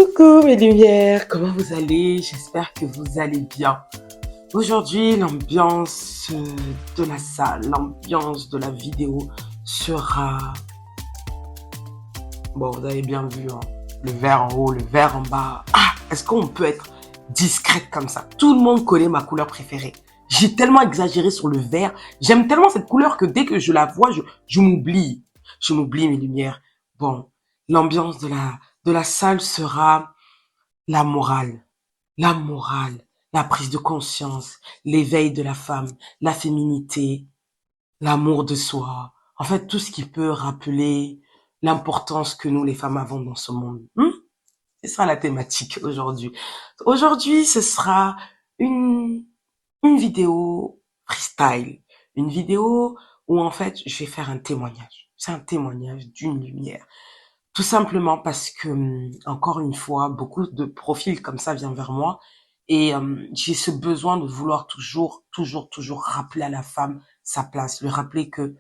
Coucou mes lumières, comment vous allez? J'espère que vous allez bien. Aujourd'hui, l'ambiance de la salle, l'ambiance de la vidéo sera... Bon, vous avez bien vu, hein, le vert en haut, le vert en bas. Ah, est-ce qu'on peut être discrète comme ça? Tout le monde connaît ma couleur préférée. J'ai tellement exagéré sur le vert. J'aime tellement cette couleur que dès que je la vois, je m'oublie. Je m'oublie mes lumières. Bon, l'ambiance de la salle sera la morale. La morale, la prise de conscience, l'éveil de la femme, la féminité, l'amour de soi. En fait, tout ce qui peut rappeler l'importance que nous, les femmes, avons dans ce monde. C'est ça la thématique aujourd'hui. Aujourd'hui, ce sera une, une vidéo freestyle. Une vidéo où, en fait, je vais faire un témoignage. C'est un témoignage d'une lumière. Tout simplement parce que, encore une fois, beaucoup de profils comme ça viennent vers moi et j'ai ce besoin de vouloir toujours rappeler à la femme sa place, lui rappeler que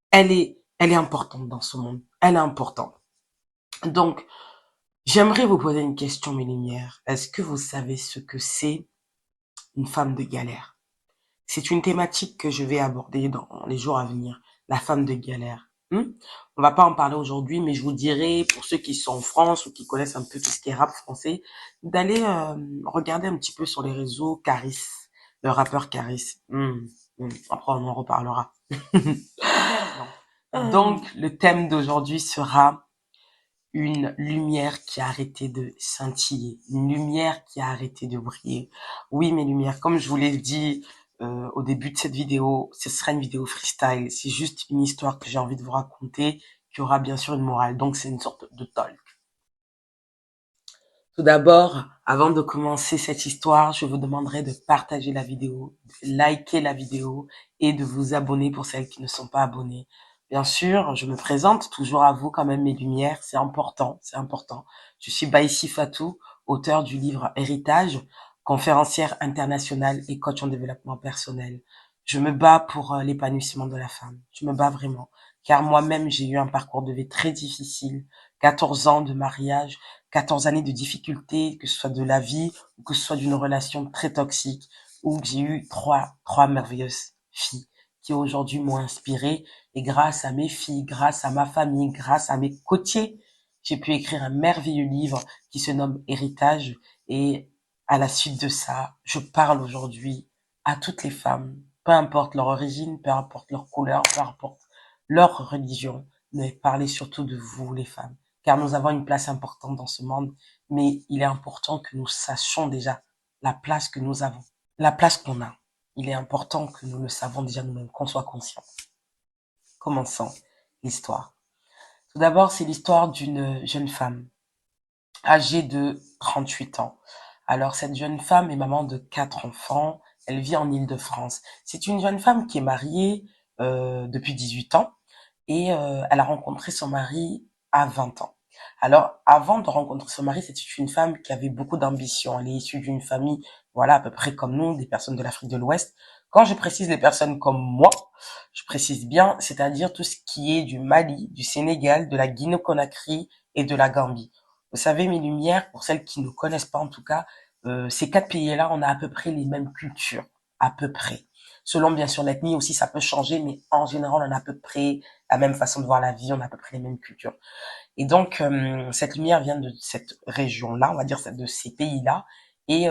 elle est importante dans ce monde, elle est importante. Donc, j'aimerais vous poser une question, mes lumières. Est-ce que vous savez ce que c'est une femme de galère? C'est une thématique que je vais aborder dans les jours à venir, la femme de galère. On va pas en parler aujourd'hui, mais je vous dirai, pour ceux qui sont en France ou qui connaissent un peu tout ce qui est rap français, d'aller regarder un petit peu sur les réseaux Caris, le rappeur Caris. Après, on en reparlera. Donc, le thème d'aujourd'hui sera une lumière qui a arrêté de scintiller, une lumière qui a arrêté de briller. Oui, mes lumières, comme je vous l'ai dit au début de cette vidéo, ce sera une vidéo freestyle. C'est juste une histoire que j'ai envie de vous raconter, qui aura bien sûr une morale. Donc, c'est une sorte de talk. Tout d'abord, avant de commencer cette histoire, je vous demanderai de partager la vidéo, de liker la vidéo et de vous abonner pour celles qui ne sont pas abonnées. Bien sûr, je me présente toujours à vous quand même mes lumières, c'est important, c'est important. Je suis Baïsi Fatou, auteur du livre Héritage, conférencière internationale et coach en développement personnel. Je me bats pour l'épanouissement de la femme. Je me bats vraiment, car moi-même j'ai eu un parcours de vie très difficile, 14 ans de mariage, 14 années de difficultés, que ce soit de la vie ou que ce soit d'une relation très toxique, où j'ai eu trois merveilleuses filles qui aujourd'hui m'ont inspiré. Et grâce à mes filles, grâce à ma famille, grâce à mes côtiers, j'ai pu écrire un merveilleux livre qui se nomme Héritage. Et à la suite de ça, je parle aujourd'hui à toutes les femmes, peu importe leur origine, peu importe leur couleur, peu importe leur religion, mais parlez surtout de vous, les femmes, car nous avons une place importante dans ce monde, mais il est important que nous sachions déjà la place que nous avons, la place qu'on a. Il est important que nous le savons déjà nous-mêmes, qu'on soit conscient. Commençons l'histoire. Tout d'abord, c'est l'histoire d'une jeune femme âgée de 38 ans. Alors, cette jeune femme est maman de 4 enfants. Elle vit en Île-de-France. C'est une jeune femme qui est mariée depuis 18 ans et elle a rencontré son mari à 20 ans. Alors, avant de rencontrer son mari, c'était une femme qui avait beaucoup d'ambition. Elle est issue d'une famille, voilà, à peu près comme nous, des personnes de l'Afrique de l'Ouest. Quand je précise les personnes comme moi, je précise bien, c'est-à-dire tout ce qui est du Mali, du Sénégal, de la Guinée-Conakry et de la Gambie. Vous savez, mes lumières, pour celles qui ne connaissent pas en tout cas, ces 4 pays-là, on a à peu près les mêmes cultures, à peu près. Selon bien sûr l'ethnie aussi, ça peut changer, mais en général, on a à peu près la même façon de voir la vie, on a à peu près les mêmes cultures. Et donc, cette lumière vient de cette région-là, on va dire de ces pays-là. Et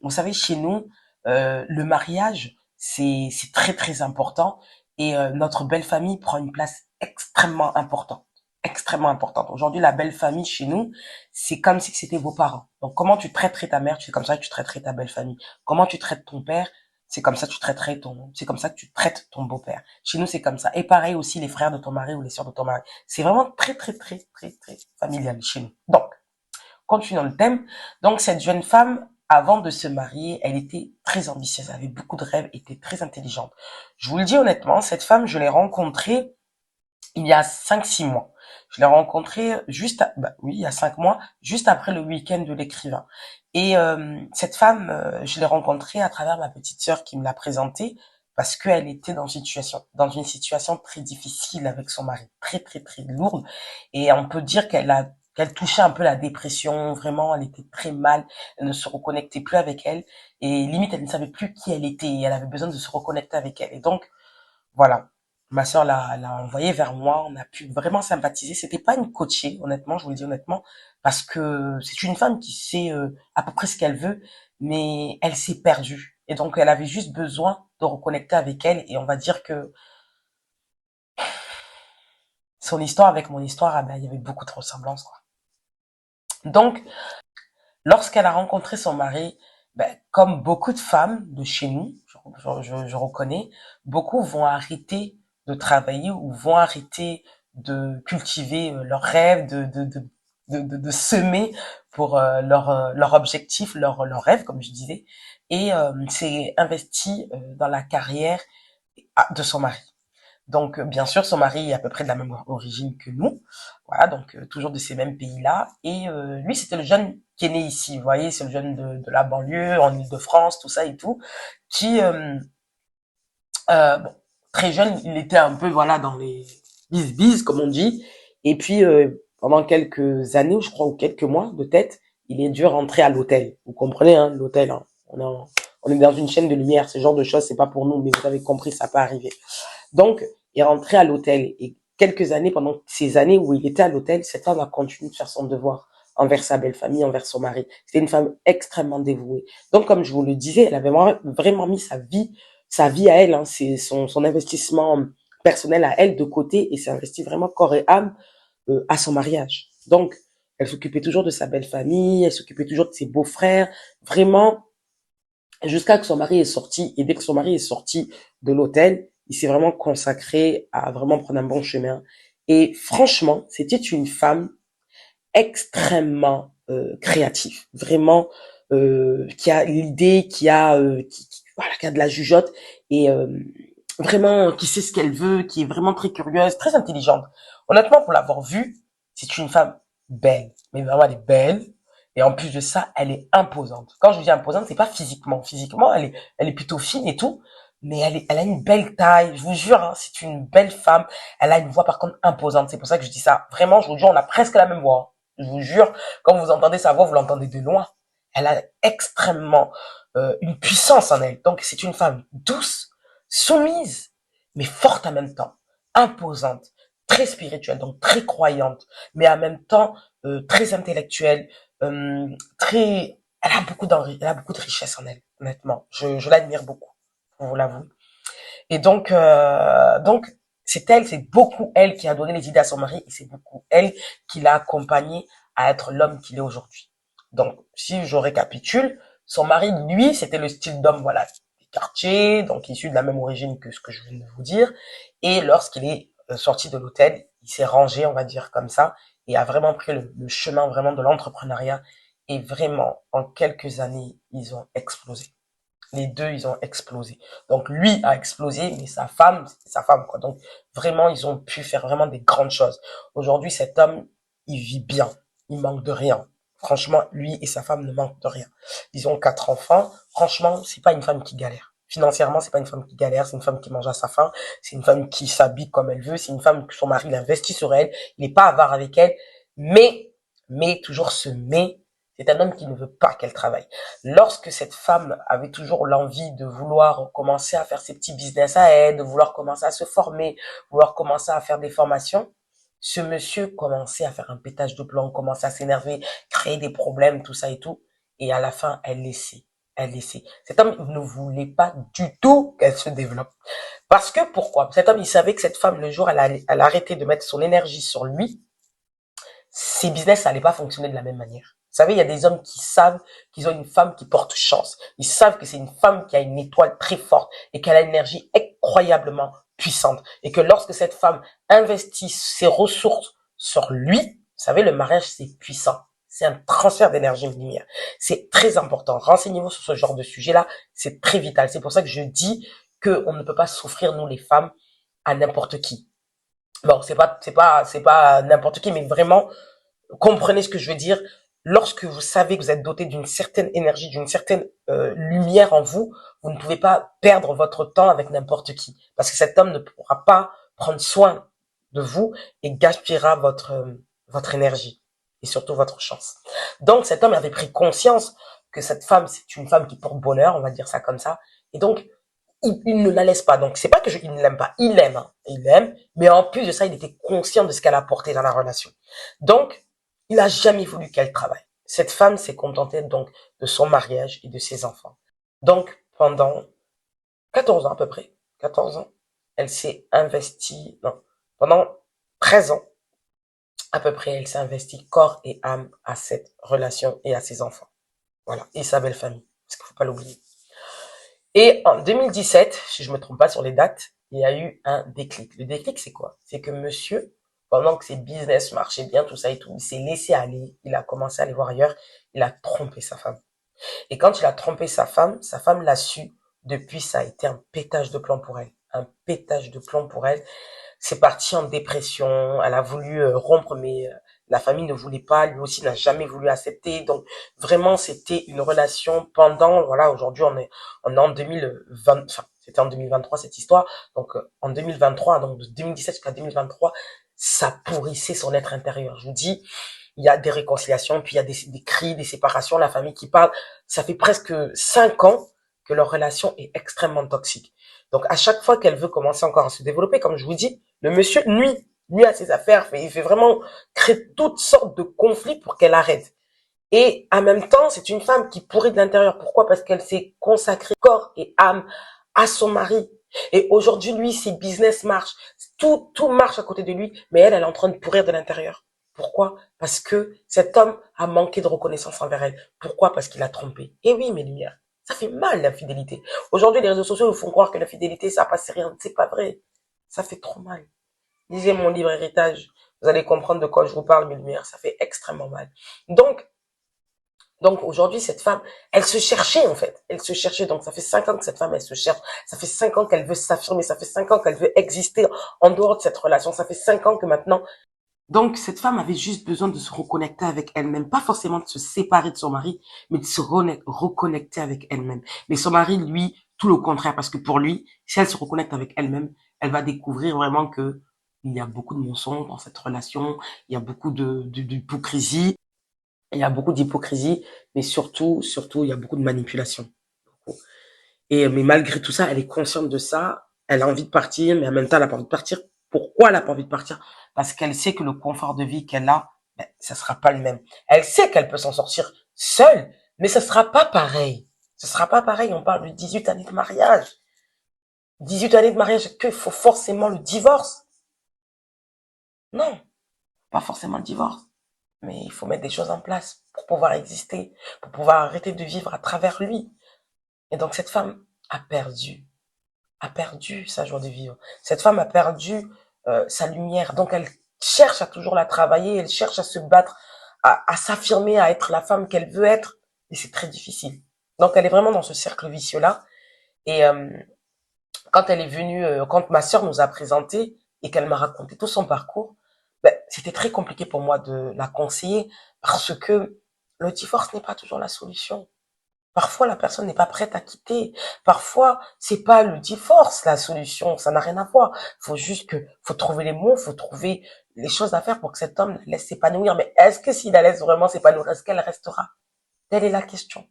vous savez, chez nous, le mariage, c'est très très important. Et notre belle famille prend une place extrêmement importante. Extrêmement importante. Aujourd'hui, la belle famille chez nous, c'est comme si c'était vos parents. Donc, comment tu traiterais ta mère, c'est comme ça que tu traiterais ta belle famille. Comment tu traites ton père, c'est comme ça que tu traites ton beau-père. Chez nous, c'est comme ça. Et pareil aussi, les frères de ton mari ou les sœurs de ton mari. C'est vraiment très, très, très, très, très familial chez nous. Donc, continuons le thème. Donc, cette jeune femme, avant de se marier, elle était très ambitieuse, elle avait beaucoup de rêves, était très intelligente. Je vous le dis honnêtement, cette femme, je l'ai rencontrée il y a 5, 6 mois. Je l'ai rencontrée oui, il y a 5 mois, juste après le week-end de l'écrivain. Et cette femme, je l'ai rencontrée à travers ma petite sœur qui me l'a présentée parce qu'elle était dans une situation très difficile avec son mari, très très très lourde. Et on peut dire qu'elle a qu'elle touchait un peu la dépression. Vraiment, elle était très mal. Elle ne se reconnectait plus avec elle. Et limite, elle ne savait plus qui elle était. Et elle avait besoin de se reconnecter avec elle. Et donc, voilà. Ma sœur l'a envoyé vers moi. On a pu vraiment sympathiser. C'était pas une coachée, honnêtement, je vous le dis honnêtement, parce que c'est une femme qui sait à peu près ce qu'elle veut, mais elle s'est perdue. Et donc, elle avait juste besoin de reconnecter avec elle. Et on va dire que son histoire avec mon histoire, ah ben, il y avait beaucoup de ressemblances, quoi. Donc, lorsqu'elle a rencontré son mari, ben, comme beaucoup de femmes de chez nous, je reconnais, beaucoup vont arrêter de travailler ou vont arrêter de cultiver leurs rêves, de semer pour leur objectif, leur rêve, comme je disais, et s'est investi dans la carrière de son mari. Donc, bien sûr, son mari est à peu près de la même origine que nous. Voilà, donc toujours de ces mêmes pays-là. Et lui, c'était le jeune qui est né ici. Vous voyez, c'est le jeune de la banlieue, en Île-de-France, tout ça et tout, qui, bon, très jeune, il était un peu, voilà, dans les bis comme on dit. Et puis, pendant quelques années, je crois, ou quelques mois de tête, il est dû rentrer à l'hôtel. Vous comprenez, hein, l'hôtel, hein. On est dans une chaîne de lumière. Ce genre de choses, c'est pas pour nous, mais vous avez compris, ça peut arriver. Donc, il est rentré à l'hôtel et quelques années, pendant ces années où il était à l'hôtel, cette femme a continué de faire son devoir envers sa belle famille, envers son mari. C'était une femme extrêmement dévouée. Donc, comme je vous le disais, elle avait vraiment mis sa vie à elle, hein, c'est son investissement personnel à elle de côté et s'est investi vraiment corps et âme à son mariage. Donc, elle s'occupait toujours de sa belle famille, elle s'occupait toujours de ses beaux-frères, vraiment jusqu'à que son mari est sorti. Et dès que son mari est sorti de l'hôtel, il s'est vraiment consacré à vraiment prendre un bon chemin. Et franchement, c'était une femme extrêmement créative, vraiment qui a l'idée, voilà, qui a de la jugeote et vraiment qui sait ce qu'elle veut, qui est vraiment très curieuse, très intelligente. Honnêtement, pour l'avoir vue, c'est une femme belle, mais vraiment elle est belle. Et en plus de ça, elle est imposante. Quand je dis imposante, c'est pas physiquement. Physiquement, elle est plutôt fine et tout, mais elle a une belle taille. Je vous jure, hein, c'est une belle femme. Elle a une voix par contre imposante. C'est pour ça que je dis ça. Vraiment, je vous jure, on a presque la même voix, hein. Je vous jure, quand vous entendez sa voix, vous l'entendez de loin. Elle a extrêmement une puissance en elle. Donc c'est une femme douce, soumise, mais forte en même temps, imposante, très spirituelle, donc très croyante, mais en même temps très intellectuelle, très. Elle a beaucoup de richesse en elle, honnêtement. Je l'admire beaucoup, pour vous l'avouer. Et donc c'est beaucoup elle qui a donné les idées à son mari et c'est beaucoup elle qui l'a accompagné à être l'homme qu'il est aujourd'hui. Donc, si je récapitule, son mari, lui, c'était le style d'homme, voilà, des quartiers, donc issu de la même origine que ce que je viens de vous dire. Et lorsqu'il est sorti de l'hôtel, il s'est rangé, on va dire comme ça, et a vraiment pris le chemin vraiment de l'entrepreneuriat. Et vraiment, en quelques années, ils ont explosé. Les deux, ils ont explosé. Donc lui a explosé, mais c'était sa femme, quoi. Donc vraiment, ils ont pu faire vraiment des grandes choses. Aujourd'hui, cet homme, il vit bien. Il manque de rien. Franchement, lui et sa femme ne manquent de rien. Ils ont 4 enfants. Franchement, c'est pas une femme qui galère. Financièrement, c'est pas une femme qui galère, c'est une femme qui mange à sa faim, c'est une femme qui s'habille comme elle veut, c'est une femme que son mari l'investit sur elle, il n'est pas avare avec elle, mais toujours ce mais, c'est un homme qui ne veut pas qu'elle travaille. Lorsque cette femme avait toujours l'envie de vouloir commencer à faire ses petits business à elle, de vouloir commencer à se former, vouloir commencer à faire des formations, ce monsieur commençait à faire un pétage de plomb, commençait à s'énerver, créer des problèmes, tout ça et tout. Et à la fin, elle laissait. Elle laissait. Cet homme ne voulait pas du tout qu'elle se développe. Parce que pourquoi? Cet homme, il savait que cette femme, le jour, elle arrêtait de mettre son énergie sur lui, ses business, ça allait pas fonctionner de la même manière. Vous savez, il y a des hommes qui savent qu'ils ont une femme qui porte chance. Ils savent que c'est une femme qui a une étoile très forte et qu'elle a une énergie incroyablement puissante. Et que lorsque cette femme investit ses ressources sur lui, vous savez, le mariage, c'est puissant. C'est un transfert d'énergie de lumière. C'est très important. Renseignez-vous sur ce genre de sujet-là. C'est très vital. C'est pour ça que je dis qu'on ne peut pas souffrir, nous les femmes, à n'importe qui. Bon, c'est pas n'importe qui, mais vraiment, comprenez ce que je veux dire. Lorsque vous savez que vous êtes doté d'une certaine énergie, d'une certaine lumière en vous, vous ne pouvez pas perdre votre temps avec n'importe qui. Parce que cet homme ne pourra pas prendre soin de vous et gaspillera votre énergie. et surtout votre chance. Donc cet homme avait pris conscience que cette femme, c'est une femme qui porte bonheur, on va dire ça comme ça, et donc il ne la laisse pas. Donc c'est pas que il ne l'aime pas, il l'aime, hein. Il l'aime, mais en plus de ça, il était conscient de ce qu'elle apportait dans la relation. Donc il a jamais voulu qu'elle travaille. Cette femme s'est contentée donc de son mariage et de ses enfants. Donc pendant 14 ans à peu près, 14 ans, elle s'est investie, non, pendant 13 ans à peu près, elle s'est investie corps et âme à cette relation et à ses enfants. Voilà, et sa belle famille, parce qu'il faut pas l'oublier. Et en 2017, si je me trompe pas sur les dates, il y a eu un déclic. Le déclic, c'est quoi? C'est que monsieur, pendant que ses business marchaient bien, tout ça et tout, il s'est laissé aller, il a commencé à aller voir ailleurs, il a trompé sa femme. Et quand il a trompé sa femme l'a su, depuis ça a été un pétage de plomb pour elle. Un pétage de plomb pour elle. C'est parti en dépression, elle a voulu rompre, mais la famille ne voulait pas, lui aussi n'a jamais voulu accepter. Donc vraiment, c'était une relation pendant, voilà, aujourd'hui on est en 2020, enfin c'était en 2023 cette histoire. Donc en 2023, donc de 2017 jusqu'à 2023, ça pourrissait son être intérieur. Je vous dis, il y a des réconciliations, puis il y a des cris, des séparations, la famille qui parle. Ça fait presque 5 ans que leur relation est extrêmement toxique. Donc à chaque fois qu'elle veut commencer encore à se développer, comme je vous dis, le monsieur nuit à ses affaires, il fait vraiment créer toutes sortes de conflits pour qu'elle arrête. Et en même temps, c'est une femme qui pourrit de l'intérieur. Pourquoi? Parce qu'elle s'est consacrée corps et âme à son mari. Et aujourd'hui, lui, ses business marchent. Tout marche à côté de lui, mais elle est en train de pourrir de l'intérieur. Pourquoi? Parce que cet homme a manqué de reconnaissance envers elle. Pourquoi? Parce qu'il a trompé. Et oui, mes lumières, ça fait mal, l'infidélité. Aujourd'hui, les réseaux sociaux nous font croire que la fidélité, ça passe rien. C'est pas vrai. Ça fait trop mal. Lisez mon livre Héritage. Vous allez comprendre de quoi je vous parle, mes lumières. Ça fait extrêmement mal. Donc aujourd'hui, cette femme, elle se cherchait en fait. Elle se cherchait. Donc ça fait 5 ans que cette femme, elle se cherche. Ça fait 5 ans qu'elle veut s'affirmer. Ça fait 5 ans qu'elle veut exister en dehors de cette relation. Ça fait 5 ans que maintenant. Donc cette femme avait juste besoin de se reconnecter avec elle-même. Pas forcément de se séparer de son mari, mais de se reconnecter avec elle-même. Mais son mari, lui, tout le contraire. Parce que pour lui, si elle se reconnecte avec elle-même, elle va découvrir vraiment que il y a beaucoup de mensonges dans cette relation. Il y a beaucoup d'hypocrisie. Il y a beaucoup d'hypocrisie, mais surtout, il y a beaucoup de manipulation. Et, mais malgré tout ça, elle est consciente de ça. Elle a envie de partir, mais en même temps, elle a pas envie de partir. Pourquoi elle a pas envie de partir? Parce qu'elle sait que le confort de vie qu'elle a, ben, ça sera pas le même. Elle sait qu'elle peut s'en sortir seule, mais ça sera pas pareil. Ce sera pas pareil. On parle de 18 années de mariage. 18 années de mariage, qu'il faut forcément le divorce? Non, pas forcément le divorce. Mais il faut mettre des choses en place pour pouvoir exister, pour pouvoir arrêter de vivre à travers lui. Et donc cette femme a perdu sa joie de vivre. Cette femme a perdu sa lumière. Donc elle cherche à toujours la travailler, elle cherche à se battre, à s'affirmer, à être la femme qu'elle veut être. Et c'est très difficile. Donc elle est vraiment dans ce cercle vicieux-là. Et quand elle est venue, quand ma sœur nous a présenté et qu'elle m'a raconté tout son parcours, ben, c'était très compliqué pour moi de la conseiller parce que le divorce n'est pas toujours la solution. Parfois, la personne n'est pas prête à quitter. Parfois, c'est pas le divorce la solution. Ça n'a rien à voir. Faut trouver les mots, faut trouver les choses à faire pour que cet homme la laisse s'épanouir. Mais est-ce que s'il la laisse vraiment s'épanouir, est-ce qu'elle restera? Telle est la question.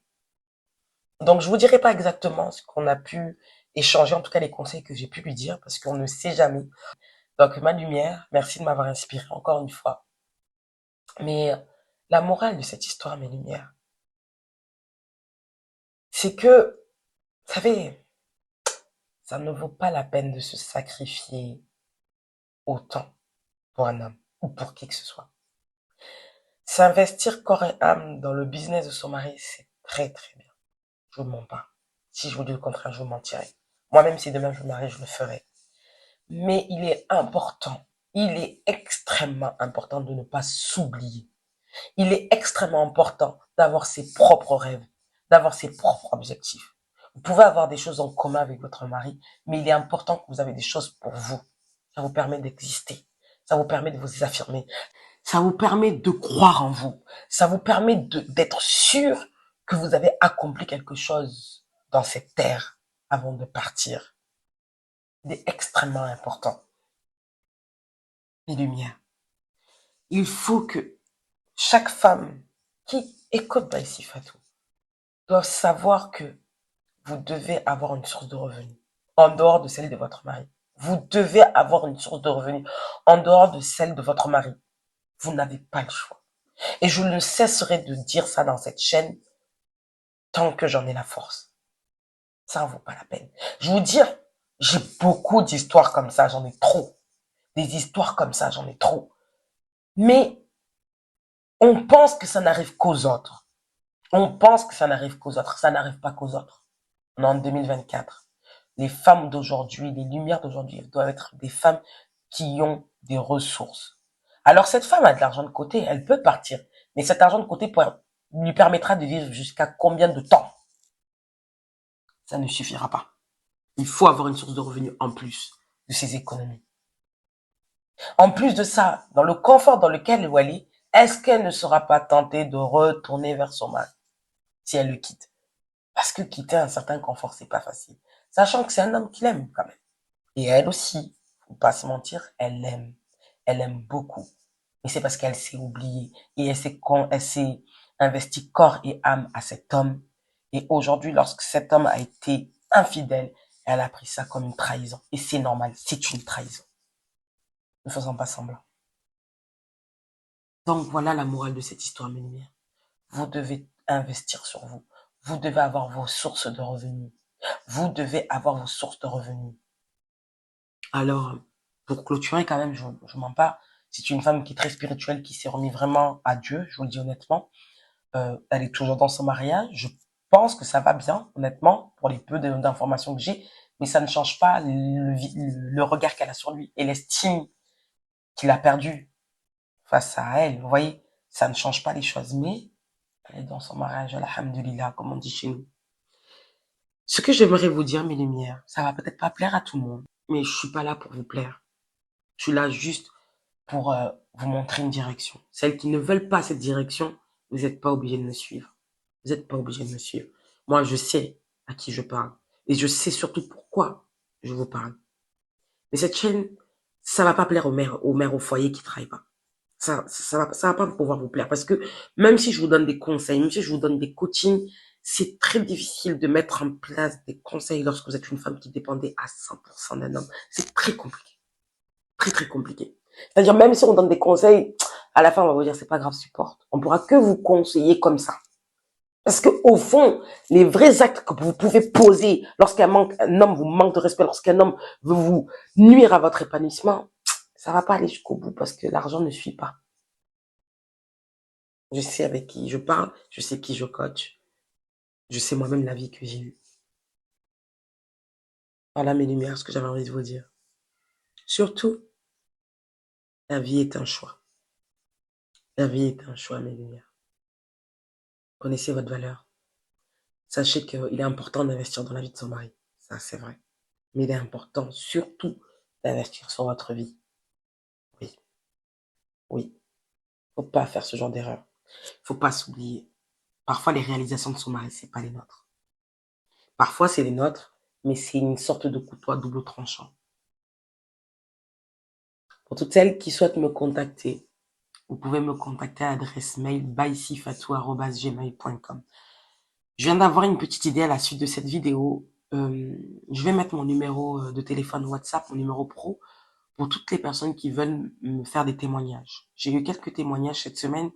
Donc, je vous dirai pas exactement ce qu'on a pu échanger, en tout cas les conseils que j'ai pu lui dire, parce qu'on ne sait jamais. Donc, ma lumière, merci de m'avoir inspiré encore une fois. Mais la morale de cette histoire, mes lumières, c'est que, vous savez, ça ne vaut pas la peine de se sacrifier autant pour un homme ou pour qui que ce soit. S'investir corps et âme dans le business de son mari, c'est très très bien. Je vous mens pas. Si je vous dis le contraire, je vous mentirais. Moi-même, si demain je me marie, je le ferai. Mais il est important, il est extrêmement important de ne pas s'oublier. Il est extrêmement important d'avoir ses propres rêves, d'avoir ses propres objectifs. Vous pouvez avoir des choses en commun avec votre mari, mais il est important que vous avez des choses pour vous. Ça vous permet d'exister. Ça vous permet de vous affirmer. Ça vous permet de croire en vous. Ça vous permet d'être sûr que vous avez accompli quelque chose dans cette terre avant de partir. Il est extrêmement important. Les lumières. Il faut que chaque femme qui écoute Baïsi Fatou doit savoir que vous devez avoir une source de revenus en dehors de celle de votre mari. Vous devez avoir une source de revenus en dehors de celle de votre mari. Vous n'avez pas le choix. Et je ne cesserai de dire ça dans cette chaîne tant que j'en ai la force. Ça en vaut pas la peine. Je vous dire, j'ai beaucoup d'histoires comme ça, j'en ai trop. Des histoires comme ça, j'en ai trop. Mais on pense que ça n'arrive qu'aux autres. On pense que ça n'arrive qu'aux autres. Ça n'arrive pas qu'aux autres. On est en 2024. Les femmes d'aujourd'hui, les lumières d'aujourd'hui doivent être des femmes qui ont des ressources. Alors cette femme a de l'argent de côté, elle peut partir. Mais cet argent de côté lui permettra de vivre jusqu'à combien de temps? Ça ne suffira pas. Il faut avoir une source de revenus en plus de ses économies. En plus de ça, dans le confort dans lequel elle est, est-ce qu'elle ne sera pas tentée de retourner vers son mari si elle le quitte? Parce que quitter un certain confort, c'est pas facile. Sachant que c'est un homme qui l'aime quand même. Et elle aussi, faut pas se mentir, elle l'aime. Elle aime beaucoup. Mais c'est parce qu'elle s'est oubliée et elle s'est investie corps et âme à cet homme. Et aujourd'hui, lorsque cet homme a été infidèle, elle a pris ça comme une trahison. Et c'est normal, c'est une trahison. Ne faisons pas semblant. Donc voilà la morale de cette histoire, mes lumières. Vous devez investir sur vous. Vous devez avoir vos sources de revenus. Vous devez avoir vos sources de revenus. Alors, pour clôturer quand même, je mens pas. C'est une femme qui est très spirituelle, qui s'est remise vraiment à Dieu, je vous le dis honnêtement. Elle est toujours dans son mariage. Je pense que ça va bien, honnêtement, pour les peu d'informations que j'ai. Mais ça ne change pas le regard qu'elle a sur lui et l'estime qu'il a perdue face à elle. Vous voyez, ça ne change pas les choses. Mais elle est dans son mariage, alhamdulillah, comme on dit chez nous. Ce que j'aimerais vous dire, mes lumières, ça va peut-être pas plaire à tout le monde, mais je suis pas là pour vous plaire. Je suis là juste pour vous montrer une direction. Celles qui ne veulent pas cette direction, vous n'êtes pas obligés de me suivre. Vous n'êtes pas obligés de me suivre. Moi, je sais à qui je parle. Et je sais surtout pourquoi je vous parle. Mais cette chaîne, ça va pas plaire aux mères au foyer qui travaillent pas. Ça va pas pouvoir vous plaire. Parce que même si je vous donne des conseils, même si je vous donne des coachings, c'est très difficile de mettre en place des conseils lorsque vous êtes une femme qui dépendait à 100% d'un homme. C'est très compliqué. Très, très compliqué. C'est-à-dire, même si on donne des conseils, à la fin, on va vous dire, c'est pas grave, supporte. On pourra que vous conseiller comme ça. Parce que, au fond, les vrais actes que vous pouvez poser lorsqu'un homme vous manque de respect, lorsqu'un homme veut vous nuire à votre épanouissement, ça va pas aller jusqu'au bout parce que l'argent ne suit pas. Je sais avec qui je parle, je sais qui je coach, je sais moi-même la vie que j'ai eue. Voilà mes lumières, ce que j'avais envie de vous dire. Surtout, la vie est un choix. La vie est un choix, mes lumières. Connaissez votre valeur. Sachez qu'il est important d'investir dans la vie de son mari. Ça, c'est vrai. Mais il est important surtout d'investir sur votre vie. Oui, oui. Faut pas faire ce genre d'erreur. Faut pas s'oublier. Parfois, les réalisations de son mari, c'est pas les nôtres. Parfois, c'est les nôtres, mais c'est une sorte de couteau à double tranchant. Pour toutes celles qui souhaitent me contacter, vous pouvez me contacter à l'adresse mail baisifatou@gmail.com. Je viens d'avoir une petite idée à la suite de cette vidéo. Je vais mettre mon numéro de téléphone WhatsApp, mon numéro pro, pour toutes les personnes qui veulent me faire des témoignages. J'ai eu quelques témoignages cette semaine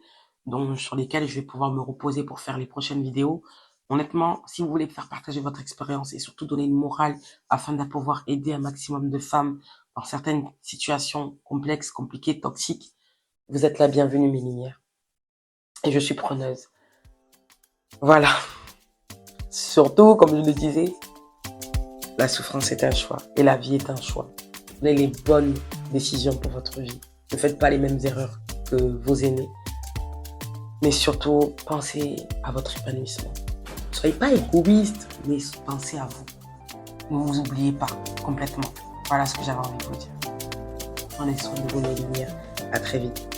sur lesquels je vais pouvoir me reposer pour faire les prochaines vidéos. Honnêtement, si vous voulez faire partager votre expérience et surtout donner une morale afin de pouvoir aider un maximum de femmes dans certaines situations complexes, compliquées, toxiques, vous êtes la bienvenue, mes lumières. Et je suis preneuse. Voilà. Surtout, comme je le disais, la souffrance est un choix et la vie est un choix. Prenez les bonnes décisions pour votre vie. Ne faites pas les mêmes erreurs que vos aînés. Mais surtout, pensez à votre épanouissement. Ne soyez pas égoïste, mais pensez à vous. Ne vous oubliez pas complètement. Voilà ce que j'avais envie de vous dire. Prenez soin de vos lumières. À très vite.